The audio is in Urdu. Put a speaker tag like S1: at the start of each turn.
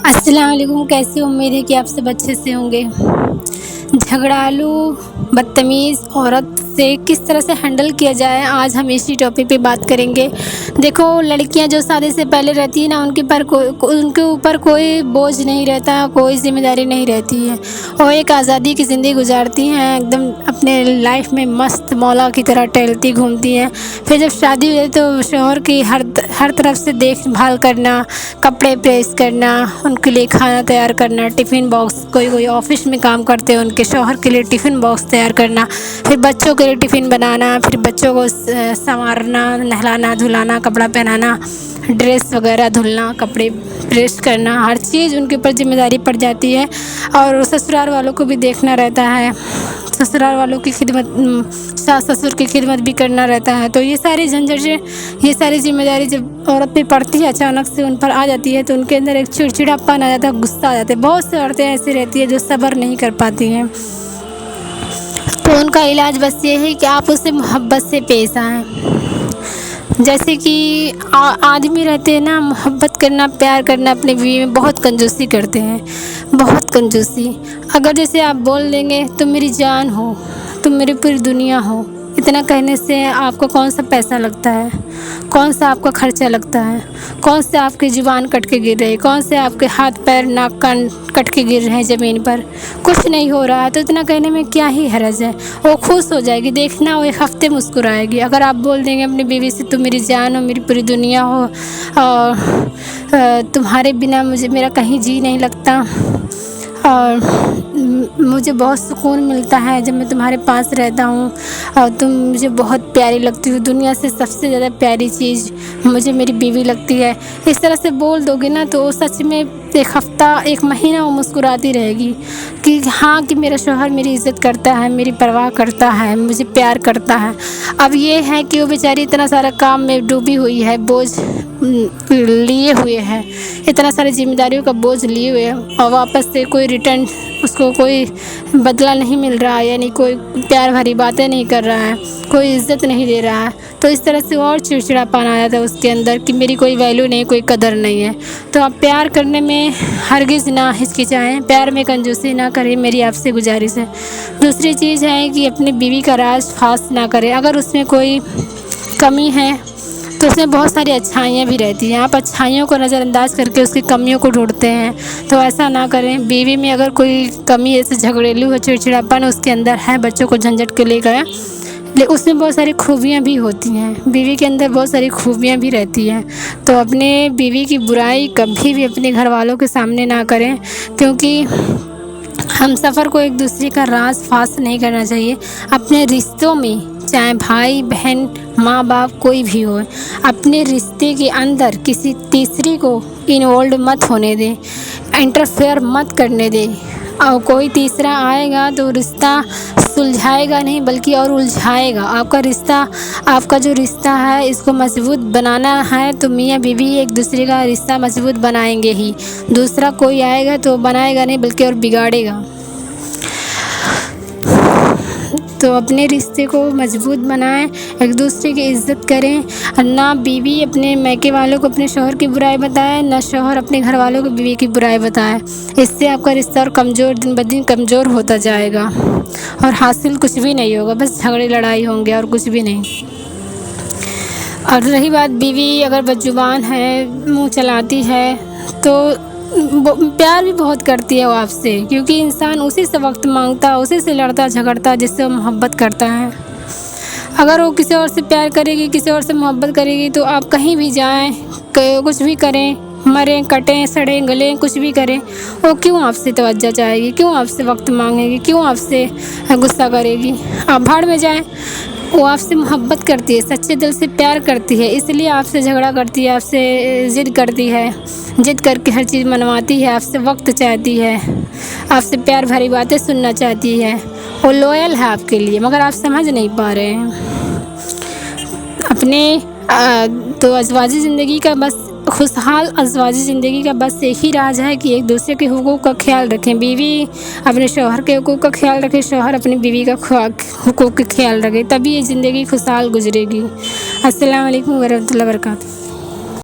S1: السلام علیکم، کیسی امید ہے کہ آپ سب اچھے سے ہوں گے۔ جھگڑالو بدتمیز عورت سے کس طرح سے ہینڈل کیا جائے، آج ہم اسی ٹاپک پہ بات کریں گے۔ دیکھو، لڑکیاں جو شادی سے پہلے رہتی ہیں نا، ان کے اوپر کوئی بوجھ نہیں رہتا، کوئی ذمہ داری نہیں رہتی ہے، وہ ایک آزادی کی زندگی گزارتی ہیں، ایک دم اپنے لائف میں مست مولا کی طرح ٹہلتی گھومتی ہیں۔ پھر جب شادی ہوئی تو شوہر کی ہر طرف سے دیکھ بھال کرنا، کپڑے پریس کرنا، ان کے لیے کھانا تیار کرنا، ٹفن باکس، کوئی آفس میں کام کرتے ہیں ان کے شوہر کے لیے ٹفن باکس تیار کرنا، پھر بچوں کے لیے ٹفن بنانا، پھر بچوں کو سنوارنا، نہلانا دھلانا، کپڑا پہنانا، ڈریس وغیرہ دھلنا، کپڑے پریس کرنا، ہر چیز ان کے اوپر ذمہ داری پڑ جاتی ہے۔ اور سسرال والوں کو بھی دیکھنا رہتا ہے، سسرال والوں کی خدمت، ساس سسر کی خدمت بھی کرنا رہتا ہے۔ تو یہ ساری جھنجھٹیں، یہ ساری ذمہ داری جب عورت پہ پڑتی ہے، اچانک سے ان پر آ جاتی ہے، تو ان کے اندر ایک چڑچڑاپن آ جاتا ہے، غصہ آ جاتا ہے۔ بہت سی عورتیں ایسی رہتی ہیں جو صبر نہیں کر پاتی ہیں، تو ان کا علاج بس یہ ہے کہ آپ اسے محبت سے پیش آئیں۔ جیسے کہ آدمی رہتے ہیں نا، محبت کرنا، پیار کرنا، اپنے بیوی میں بہت کنجوسی کرتے ہیں، بہت کنجوسی۔ اگر جیسے آپ بول دیں گے تم میری جان ہو، تم میری پوری دنیا ہو، اتنا کہنے سے آپ کو کون سا پیسہ لگتا ہے، کون سا آپ کا خرچہ لگتا ہے، کون سے آپ کی زبان کٹ کے گر رہی ہے، کون سے آپ کے ہاتھ پیر ناک کان کٹ کے گر رہے ہیں زمین پر، کچھ نہیں ہو رہا ہے، تو اتنا کہنے میں کیا ہی حرج ہے۔ وہ خوش ہو جائے گی، دیکھنا وہ ایک ہفتے مسکرائے گی۔ اگر آپ بول دیں گے اپنی بیوی سے تم میری جان ہو، میری پوری دنیا ہو، اور تمہارے بنا میرا کہیں جی نہیں لگتا، اور مجھے بہت سکون ملتا ہے جب میں تمہارے پاس رہتا ہوں، اور تم مجھے بہت پیاری لگتی ہو، دنیا سے سب سے زیادہ پیاری چیز مجھے میری بیوی لگتی ہے، اس طرح سے بول دو گے نا، تو وہ سچ میں ایک ہفتہ، ایک مہینہ وہ مسکراتی رہے گی کہ ہاں، کہ میرا شوہر میری عزت کرتا ہے، میری پرواہ کرتا ہے، مجھے پیار کرتا ہے۔ اب یہ ہے کہ وہ بیچاری اتنا سارا کام میں ڈوبی ہوئی ہے، بوجھ لیے ہوئے ہے، اتنا ساری ذمہ داریوں کا بوجھ لیے ہوئے ہے، اور واپس سے کوئی ریٹرن، اس کو کوئی بدلہ نہیں مل رہا ہے، یعنی کوئی پیار بھری باتیں نہیں کر رہا ہے، کوئی عزت نہیں دے رہا ہے، تو اس طرح سے اور چڑچڑاپن آ جاتا ہے اس کے اندر کہ میری کوئی ویلیو نہیں، کوئی قدر نہیں ہے۔ تو آپ پیار کرنے میں ہرگز نہ ہچکچائیں، پیار میں کنجوسی نہ کریں، میری آپ سے گزارش ہے۔ دوسری چیز ہے کہ اپنی بیوی کا راز فاش نہ کریں، اگر اس میں کوئی کمی ہے تو اس میں بہت ساری اچھائیاں بھی رہتی ہیں، آپ اچھائیوں کو نظر انداز کر کے اس کی کمیوں کو ڈھونڈتے ہیں، تو ایسا نہ کریں۔ بیوی میں اگر کوئی کمی، ایسے جھگڑیلو ہے، چڑچڑاپن اس کے اندر ہے، بچوں کو جھنجھٹ کے لے گیا، اس میں بہت ساری خوبیاں بھی ہوتی ہیں، بیوی کے اندر بہت ساری خوبیاں بھی رہتی ہیں، تو اپنے بیوی کی برائی کبھی بھی اپنے گھر والوں کے سامنے نہ کریں، کیونکہ ہم سفر کو ایک دوسرے کا راز فاش نہیں کرنا چاہیے۔ اپنے رشتوں میں، چاہے بھائی بہن، ماں باپ، کوئی بھی ہو، اپنے رشتے کے اندر کسی تیسری کو انوالوڈ مت ہونے دیں، انٹرفیئر مت کرنے دیں، اور کوئی تیسرا آئے گا تو رشتہ سلجھائے گا نہیں بلکہ اور الجھائے گا۔ آپ کا رشتہ، آپ کا جو رشتہ ہے، اس کو مضبوط بنانا ہے تو میاں بیوی ایک دوسرے کا رشتہ مضبوط بنائیں گے ہی، دوسرا کوئی آئے گا تو بنائے گا نہیں بلکہ اور بگاڑے گا۔ تو اپنے رشتے کو مضبوط بنائیں، ایک دوسرے کی عزت کریں، اور نہ بیوی اپنے میکے والوں کو اپنے شوہر کی برائی بتائے، نہ شوہر اپنے گھر والوں کو بیوی کی برائی بتائے، اس سے آپ کا رشتہ اور کمزور، دن بدن کمزور ہوتا جائے گا، اور حاصل کچھ بھی نہیں ہوگا، بس جھگڑے لڑائی ہوں گے اور کچھ بھی نہیں۔ اور رہی بات بیوی اگر بدزبان ہے، منہ چلاتی ہے، تو پیار بھی بہت کرتی ہے وہ آپ سے، کیونکہ انسان اسی سے وقت مانگتا ہے، اسی سے لڑتا جھگڑتا ہے جس سے وہ محبت کرتا ہے۔ اگر وہ کسی اور سے پیار کرے گی، کسی اور سے محبت کرے گی، تو آپ کہیں بھی جائیں، کچھ بھی کریں، مریں کٹیں سڑیں گلیں، کچھ بھی کریں، وہ کیوں آپ سے توجہ چاہے گی، کیوں آپ سے وقت مانگے گی، کیوں آپ سے غصہ کرے گی؟ آپ بھاڑ میں جائیں، وہ آپ سے محبت کرتی ہے، سچے دل سے پیار کرتی ہے، اس لیے آپ سے جھگڑا کرتی ہے، آپ سے ضد کرتی ہے، ضد کر کے ہر چیز منواتی ہے، آپ سے وقت چاہتی ہے، آپ سے پیار بھری باتیں سننا چاہتی ہے، وہ لوئل ہے آپ کے لیے، مگر آپ سمجھ نہیں پا رہے ہیں۔ اپنے تو ازواجی زندگی کا بس، خوشحال ازواجی زندگی کا بس ایک ہی راز ہے کہ ایک دوسرے کے حقوق کا خیال رکھیں، بیوی اپنے شوہر کے حقوق کا خیال رکھے، شوہر اپنی بیوی کا حقوق کا خیال رکھے، تبھی یہ زندگی خوشحال گزرے گی۔ السلام علیکم ورحمۃ اللہ وبرکاتہ۔